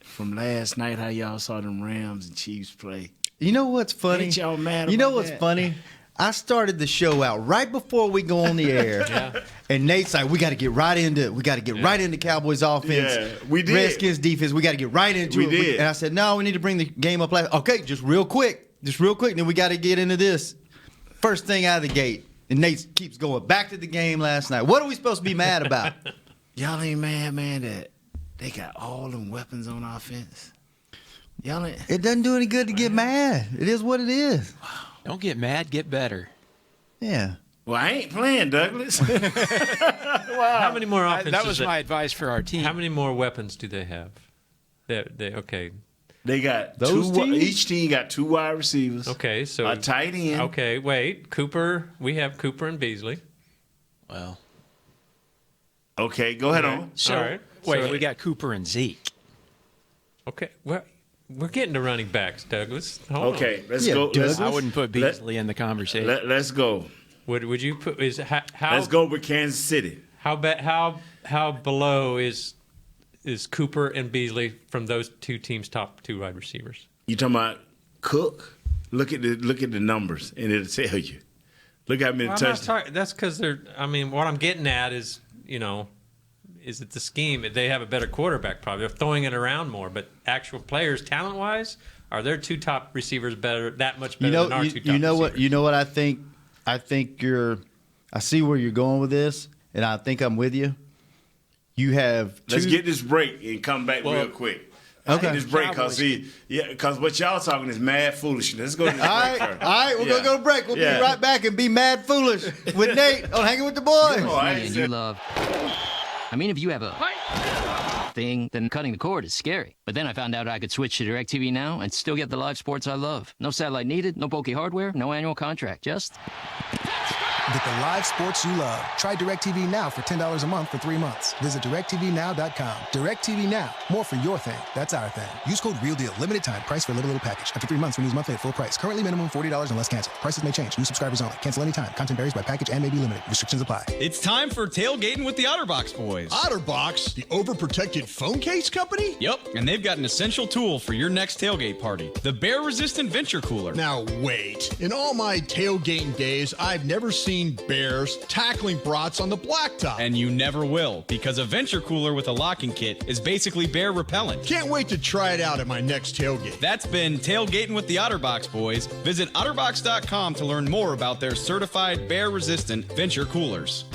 from last night how y'all saw them Rams and Chiefs play? You know what's funny? Ain't y'all mad You know about what's that? funny? I started the show out right before we go on the air, and Nate's like, "We got to get right into Cowboys offense. Yeah, we did. Redskins defense. We got to get right into it." did. And I said, "No, we need to bring the game up last." Okay, just real quick. And then we got to get into this. First thing out of the gate, and Nate keeps going back to the game last night. What are we supposed to be mad about? Y'all ain't mad, man, that they got all them weapons on offense. Y'all ain't. It doesn't do any good to get mad. It is what it is. Don't get mad, get better. Yeah. Well, I ain't playing, Douglas. How many more offenses? That was my advice for our team. How many more weapons do they have? Okay. They got Those teams? Each team got 2 wide receivers. Okay, so a tight end. Okay, wait. Cooper. We have Cooper and Beasley. Well. Okay, go ahead on. So, all right. Wait, So- we got Cooper and Zeke. Okay. Well, we're getting to running backs, Douglas. Hold Okay, on. let's go. Douglas. I wouldn't put Beasley in the conversation. Let's go. Would you put how? Let's go with Kansas City. How below is Cooper and Beasley from those two teams' top 2 wide receivers? You talking about Cook? Look at the numbers, and it'll tell you. Look how many touchdowns. That's because they're. I mean, what I'm getting at is, is it the scheme? They have a better quarterback, probably. They're throwing it around more, but actual players, talent-wise, are their 2 top receivers that much better than our 2 top receivers? You know what I think? I think I see where you're going with this, and I think I'm with you. You have Let's get this break and come back real quick. Okay. This break because what y'all talking is mad foolishness. Let's go to this all break right, first. all right, we're gonna go to break. We'll be right back and be mad foolish with Nate on Hanging with the Boys. If you have a thing, then cutting the cord is scary. But then I found out I could switch to DirecTV Now and still get the live sports I love. No satellite needed, no bulky hardware, no annual contract, just... Get the live sports you love. Try DirecTV Now for $10 a month for 3 months. Visit DirecTVNow.com. DirecTV Now. More for your thing. That's our thing. Use code REALDEAL. Limited time. Price for a little package. After 3 months, renews monthly at full price. Currently minimum $40 unless canceled. Prices may change. New subscribers only. Cancel anytime. Content varies by package and may be limited. Restrictions apply. It's time for tailgating with the OtterBox boys. OtterBox? The overprotected phone case company? Yep, and they've got an essential tool for your next tailgate party. The bear-resistant Venture Cooler. Now wait. In all my tailgating days, I've never seen bears tackling brats on the blacktop. And you never will, because a Venture Cooler with a locking kit is basically bear repellent. Can't wait to try it out at my next tailgate. That's been Tailgating with the OtterBox boys. Visit OtterBox.com to learn more about their certified bear-resistant Venture Coolers.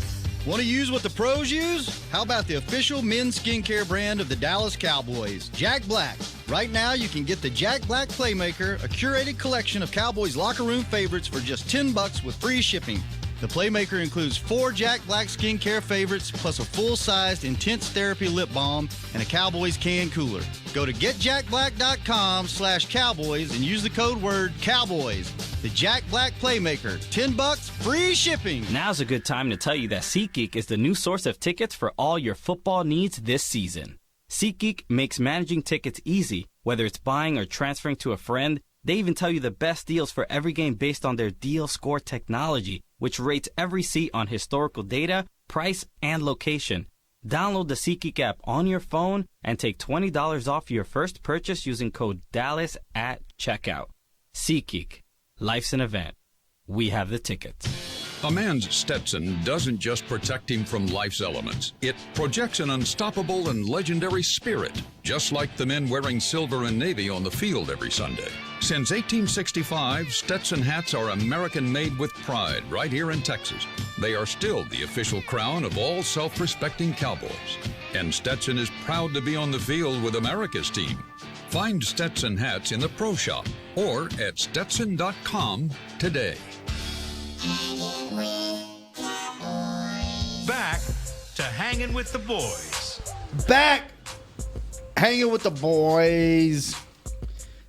Want to use what the pros use? How about the official men's skincare brand of the Dallas Cowboys, Jack Black? Right now, you can get the Jack Black Playmaker, a curated collection of Cowboys locker room favorites for just $10 with free shipping. The Playmaker includes 4 Jack Black skincare favorites, plus a full-sized Intense Therapy lip balm and a Cowboys can cooler. Go to getjackblack.com/Cowboys and use the code word Cowboys. The Jack Black Playmaker, $10, free shipping. Now's a good time to tell you that SeatGeek is the new source of tickets for all your football needs this season. SeatGeek makes managing tickets easy, whether it's buying or transferring to a friend. They even tell you the best deals for every game based on their deal score technology, which rates every seat on historical data, price, and location. Download the SeatGeek app on your phone and take $20 off your first purchase using code DALLAS at checkout. SeatGeek. Life's an event. We have the tickets. A man's Stetson doesn't just protect him from life's elements. It projects an unstoppable and legendary spirit, just like the men wearing silver and navy on the field every Sunday. Since 1865, Stetson hats are American-made with pride right here in Texas. They are still the official crown of all self-respecting Cowboys. And Stetson is proud to be on the field with America's team. Find Stetson hats in the Pro Shop or at Stetson.com today. Back to Hanging with the Boys. Back Hanging with the Boys.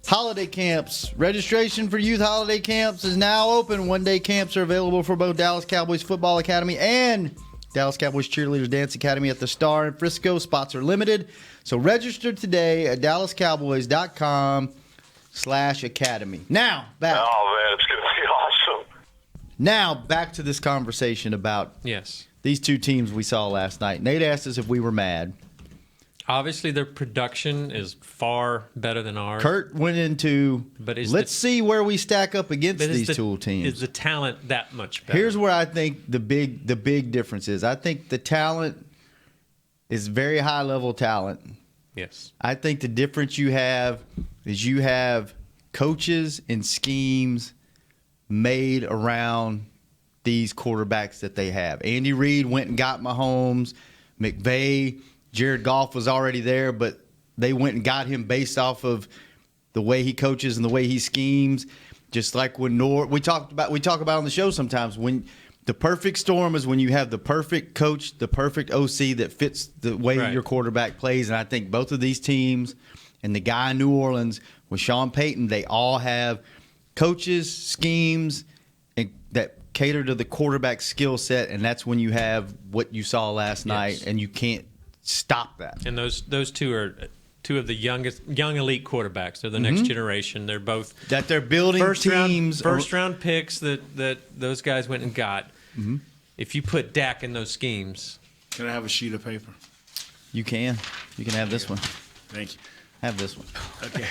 Holiday camps. Registration for youth holiday camps is now open. One-day camps are available for both Dallas Cowboys Football Academy and Dallas Cowboys Cheerleaders Dance Academy at the Star in Frisco. Spots are limited. So register today at DallasCowboys.com/academy. Now, back. Oh, man, it's going to be awesome. Now, back to this conversation about these two teams we saw last night. Nate asked us if we were mad. Obviously, their production is far better than ours. Kurt went into, let's see where we stack up against these two teams. Is the talent that much better? Here's where I think the big difference is. I think the talent is very high-level talent. Yes. I think the difference you have is you have coaches and schemes made around these quarterbacks that they have. Andy Reid went and got Mahomes. McVay, Jared Goff was already there, but they went and got him based off of the way he coaches and the way he schemes. Just like when we talk about on the show sometimes, when the perfect storm is when you have the perfect coach, the perfect OC that fits the way your quarterback plays. And I think both of these teams and the guy in New Orleans with Sean Payton, they all have coaches, schemes, and that cater to the quarterback skill set. And that's when you have what you saw last night, and you can't stop that. And those two are two of the young elite quarterbacks. They're the next generation. They're both that they're building first round picks that those guys went and got. If you put Dak in those schemes. Can I have a sheet of paper? You can. You can have this one. Thank you. Have this one. Okay.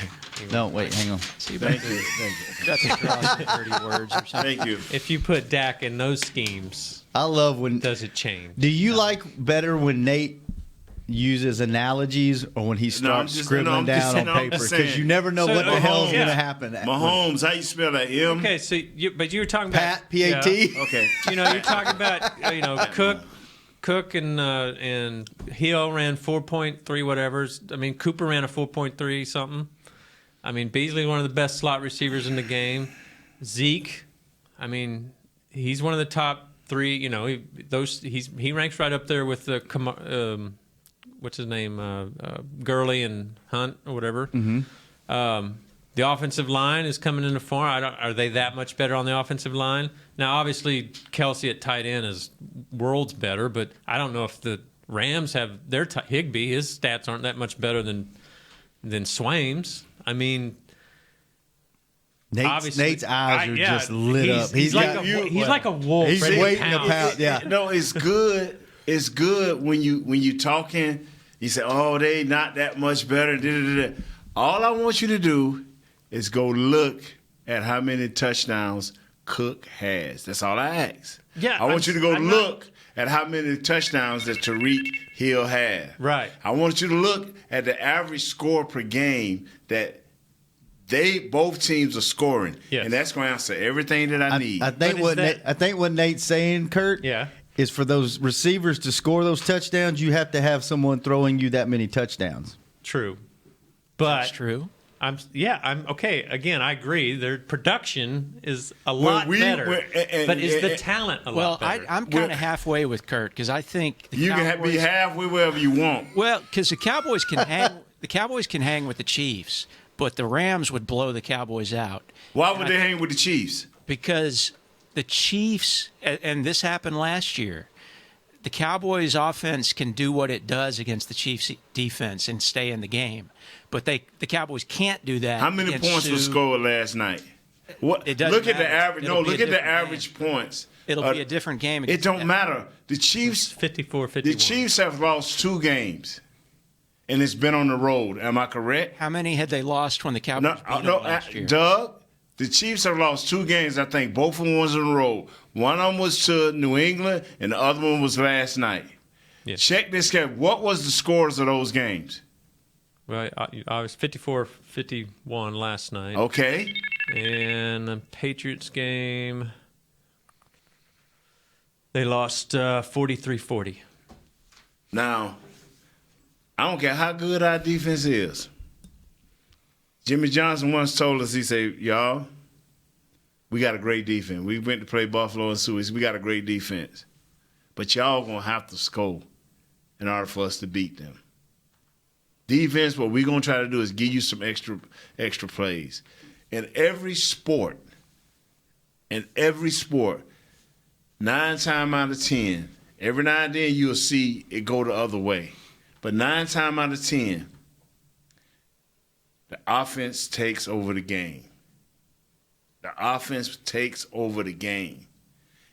No, wait, hang on. See, Thank you. Thank you. got to cross the 30 words or something. Thank you. If you put Dak in those schemes, I love when. does it change? Do you like better when Nate uses analogies or when he starts scribbling down on paper? Because you never know what the hell's going to happen. Mahomes, how you spell that? M? Okay, so but you were talking about Pat, P-A-T? Yeah. Okay. You're talking about Cook and Hill ran 4.3 whatever. I mean, Cooper ran a 4.3 something. I mean, Beasley one of the best slot receivers in the game. Zeke, I mean, he's one of the top 3. He ranks right up there with the what's his name, Gurley and Hunt or whatever. The offensive line is coming into form. Are they that much better on the offensive line? Now, obviously, Kelsey at tight end is worlds better, but I don't know if the Rams have their Higbee. His stats aren't that much better than Swaim's. I mean, Nate's eyes are just lit up. He's like a wolf. He's waiting to pound. Yeah. No, it's good. It's good when you talking. You say, "Oh, they not that much better." Da-da-da-da. All I want you to do is go look at how many touchdowns Cook has. That's all I ask. Yeah, I want you to go look at how many touchdowns that Tariq Hill had. Right. I want you to look at the average score per game that both teams are scoring. Yes. And that's going to answer everything that I need. I think what Nate's saying, Kurt, is for those receivers to score those touchdowns, you have to have someone throwing you that many touchdowns. True. But That's true. I'm okay. Again, I agree. Their production is a lot better, but is the talent a lot better? I'm kind of halfway with Kurt because I think you can be halfway wherever you want. Well, because the Cowboys can hang. The Cowboys can hang with the Chiefs, but the Rams would blow the Cowboys out. Why would they hang with the Chiefs? Because the Chiefs, and this happened last year. The Cowboys' offense can do what it does against the Chiefs' defense and stay in the game. But the Cowboys can't do that. How many points were scored last night? What? It doesn't look at matter. the average. It'll No, be look a at the different average points. It'll be a different game. It don't matter. The Chiefs 54-51. The Chiefs have lost 2 games, and it's been on the road. Am I correct? How many had they lost when the Cowboys beat them last year? Doug, the Chiefs have lost 2 games. I think both of them was on the road. One of them was to New England, and the other one was last night. Yes. Check this game. What was the scores of those games? Well, I was 54-51 last night. Okay. And the Patriots game, they lost 43-40. Now, I don't care how good our defense is. Jimmy Johnson once told us, he said, y'all, we got a great defense. We went to play Buffalo and Sioux. We got a great defense. But y'all going to have to score in order for us to beat them. Defense, what we're going to try to do is give you some extra plays. In every sport, 9 times out of 10, every now and then you'll see it go the other way. But 9 times out of 10, the offense takes over the game. The offense takes over the game.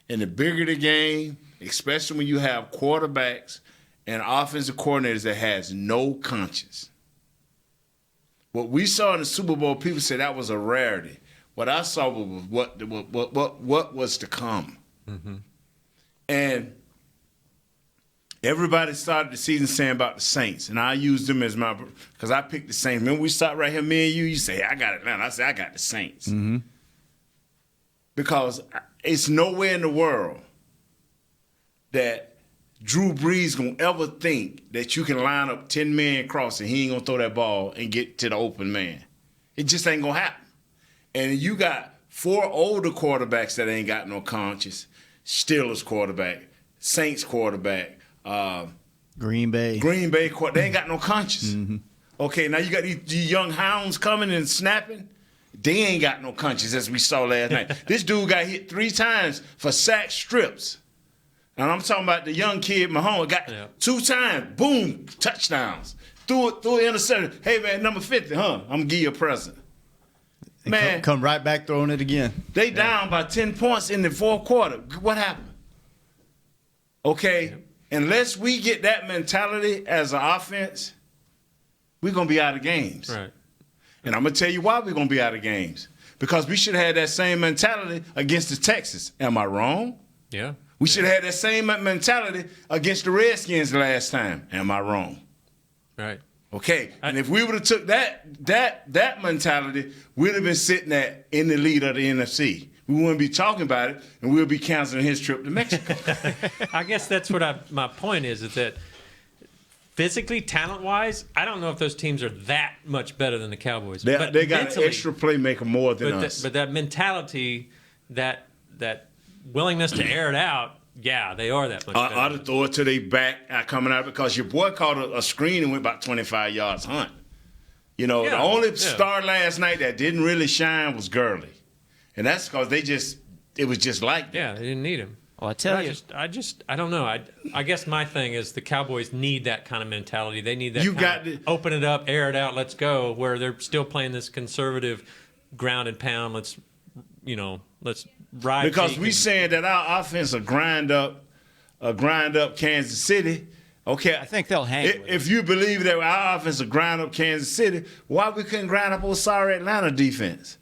And the bigger the game, especially when you have quarterbacks and offensive coordinators that has no conscience. What we saw in the Super Bowl, people said that was a rarity. What I saw was what was to come. Mm-hmm. And everybody started the season saying about the Saints, and I used them as my – because I picked the Saints. Remember we stopped right here, me and you say, I got Atlanta. I said, I got the Saints. Mm-hmm. Because it's nowhere in the world that Drew Brees going to ever think that you can line up 10 men across and he ain't going to throw that ball and get to the open man. It just ain't going to happen. And you got 4 older quarterbacks that ain't got no conscience. Steelers quarterback, Saints quarterback, Green Bay quarterback. They ain't got no conscience. Mm-hmm. Okay, now you got these young hounds coming and snapping. They ain't got no conscience, as we saw last night. This dude got hit 3 times for sack strips. And I'm talking about the young kid, Mahomes, got 2 times, boom, touchdowns. Threw it interception. Hey, man, number 50, I'm going to give you a present. And come right back throwing it again. They down by 10 points in the 4th quarter. What happened? Okay, unless we get that mentality as an offense, we're going to be out of games. Right. And I'm going to tell you why we're going to be out of games. Because we should have had that same mentality against the Texans. Am I wrong? Yeah. We should have had that same mentality against the Redskins last time. Am I wrong? Right. Okay. And if we would have took that mentality, we'd have been sitting in the lead of the NFC. We wouldn't be talking about it, and we'll be canceling his trip to Mexico. I guess that's what my point is that physically, talent-wise, I don't know if those teams are that much better than the Cowboys. They got an extra playmaker more than us. But that mentality, that willingness to air it out, yeah, they are that much better. I'd have throw it to their back coming out because your boy caught a screen and went about 25 yards hunt. The only star last night that didn't really shine was Gurley. And that's because it was just like that. Yeah, they didn't need him. Well, I tell you. I don't know. I guess my thing is the Cowboys need that kind of mentality. They need that open it up, air it out, let's go, where they're still playing this conservative ground and pound. Let's ride. Because we saying that our offense will grind up Kansas City. Okay, I think they'll hang. If you believe that our offense will grind up Kansas City, why we couldn't grind up old sorry Atlanta defense?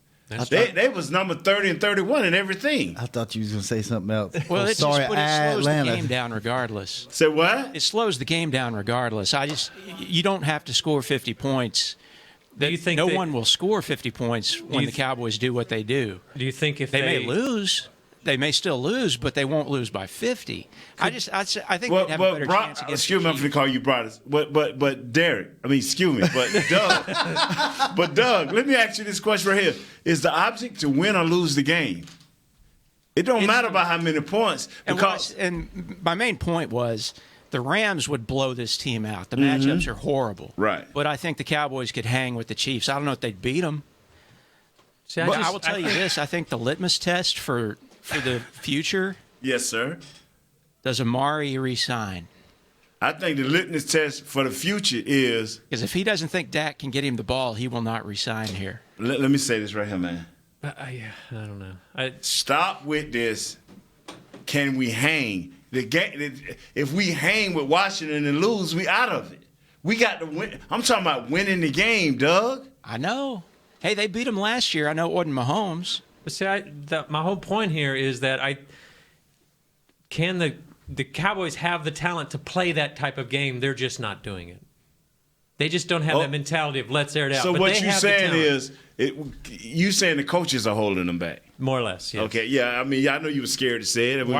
They was number 30 and 31 in everything. I thought you was going to say something else. Well, it slows Atlanta. the game down regardless. Say what? It slows the game down regardless. You don't have to score 50 points. Do you think one will score 50 points when the Cowboys do what they do? Do you think if they may lose, they may still lose, but they won't lose by 50? I think they'd have a better chance against excuse me, I'm going to call you Brothers. But Derek, excuse me, but Doug. But Doug, let me ask you this question right here. Is the object to win or lose the game? It don't matter about how many points. And my main point was the Rams would blow this team out. The matchups are horrible. Right. But I think the Cowboys could hang with the Chiefs. I don't know if they'd beat them. See, I will tell you this. I think the litmus test for the future. Yes, sir. Does Amari resign? I think the litmus test for the future is... Because if he doesn't think Dak can get him the ball, he will not resign here. Let me say this right here, man. I don't know. Stop with this. Can we hang? If we hang with Washington and lose, we out of it. We got to win. I'm talking about winning the game, Doug. I know. Hey, they beat him last year. I know it wasn't Mahomes. But see, my whole point here is that can the Cowboys have the talent to play that type of game? They're just not doing it. They just don't have that mentality of let's air it out. So but what you're saying is, you saying the coaches are holding them back? More or less, yes. Okay, yeah. I know you were scared to say it. We're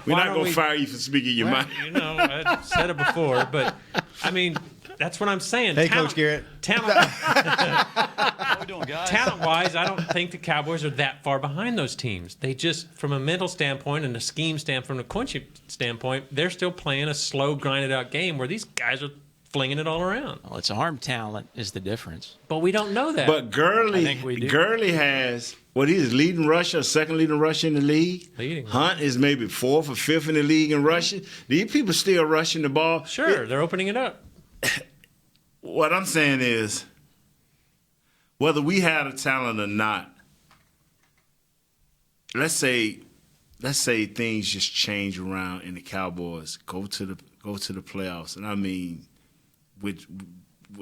not going to fire you for speaking your mind. I've said it before, but that's what I'm saying. Hey, Coach Garrett. How we doing, guys? Talent-wise, I don't think the Cowboys are that far behind those teams. They just, from a mental standpoint and a scheme standpoint, from a coaching standpoint, they're still playing a slow, grinded-out game where these guys are flinging it all around. Well, it's arm talent is the difference. But we don't know that. But Gurley has he's leading rusher, second leading rusher in the league. Leading. Hunt is maybe 4th or 5th in the league in rushing. These people still rushing the ball. Sure, they're opening it up. What I'm saying is, whether we have the talent or not, let's say things just change around and the Cowboys go to the playoffs, and I mean with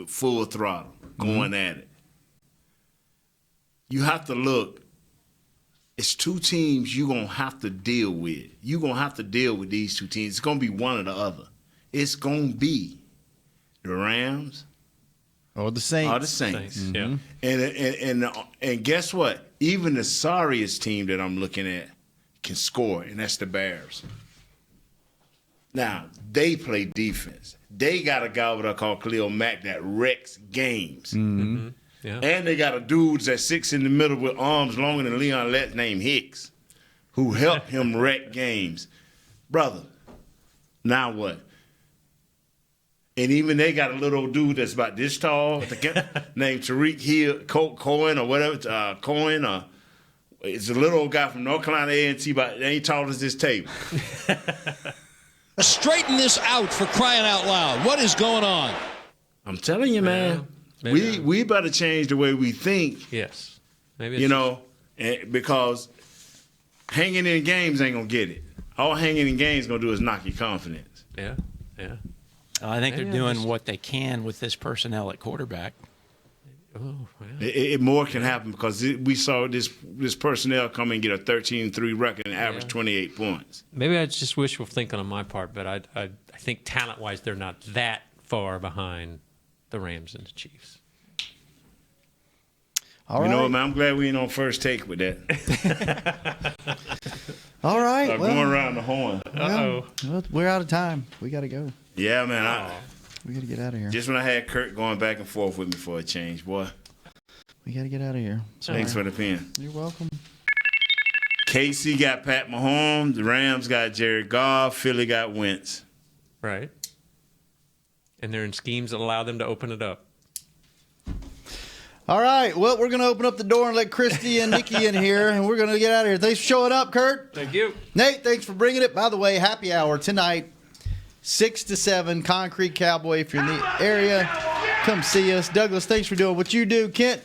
full throttle, going at it. You have to look. It's two teams you're going to have to deal with. You're going to have to deal with these two teams. It's going to be one or the other. It's going to be the Rams or the Saints. Or the Saints. Yeah. And guess what? Even the sorriest team that I'm looking at can score, and that's the Bears. Now, they play defense. They got a guy over there called Khalil Mack that wrecks games. Mm-hmm. Yeah. And they got a dude that's 6 in the middle with arms longer than Leon Lett named Hicks, who helped him wreck games. Brother, now what? And even they got a little dude that's about this tall named Tariq Hill, Cohen or whatever, Cohen or it's a little old guy from North Carolina A&T, but they ain't tall as this table. Straighten this out for crying out loud. What is going on? I'm telling you, man. We better change the way we think. Yes. Maybe because hanging in games ain't going to get it. All Hanging in games going to do is knock your confidence. Yeah. I think they're doing what they can with this personnel at quarterback. Oh, More can happen because we saw this personnel come and get a 13-3 record and average 28 points. Maybe I just wishful thinking on my part, but I think talent-wise they're not that far behind the Rams and the Chiefs. All right. You know what, man? I'm glad we ain't on first take with that. All right. Going around the horn. Well, we're out of time. We got to go. Yeah, man. We got to get out of here. Just when I had Kurt going back and forth with me for a change, boy. We got to get out of here. Sorry. Thanks for the pen. You're welcome. KC got Pat Mahomes. The Rams got Jared Goff. Philly got Wentz. Right. And they're in schemes that allow them to open it up. All right. Well, we're going to open up the door and let Christy and Nikki in here, and we're going to get out of here. Thanks for showing up, Kurt. Thank you. Nate, thanks for bringing it. By the way, happy hour tonight, 6 to 7, Concrete Cowboy. If you're in the area, come see us. Douglas, thanks for doing what you do. Kent,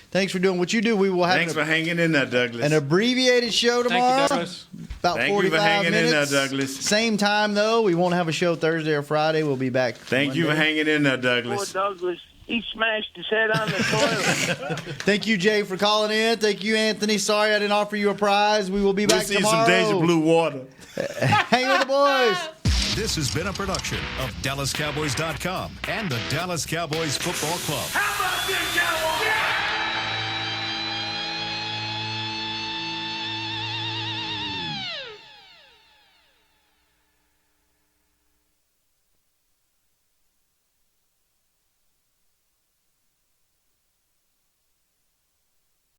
thanks for doing what you do. We will have Thanks for hanging in there, Douglas. an abbreviated show tomorrow. Thank you, Douglas. About Thank 45 you for hanging minutes. in there, Douglas. Same time, though. We won't have a show Thursday or Friday. We'll be back Thank you for hanging in there, Poor Douglas. Douglas. He smashed his head on the toilet. Thank you, Jay, for calling in. Thank you, Anthony. Sorry I didn't offer you a prize. We will be back see tomorrow. some Deja Blue water. Hang with the boys. This has been a production of DallasCowboys.com and the Dallas Cowboys Football Club. How about this, Cowboys?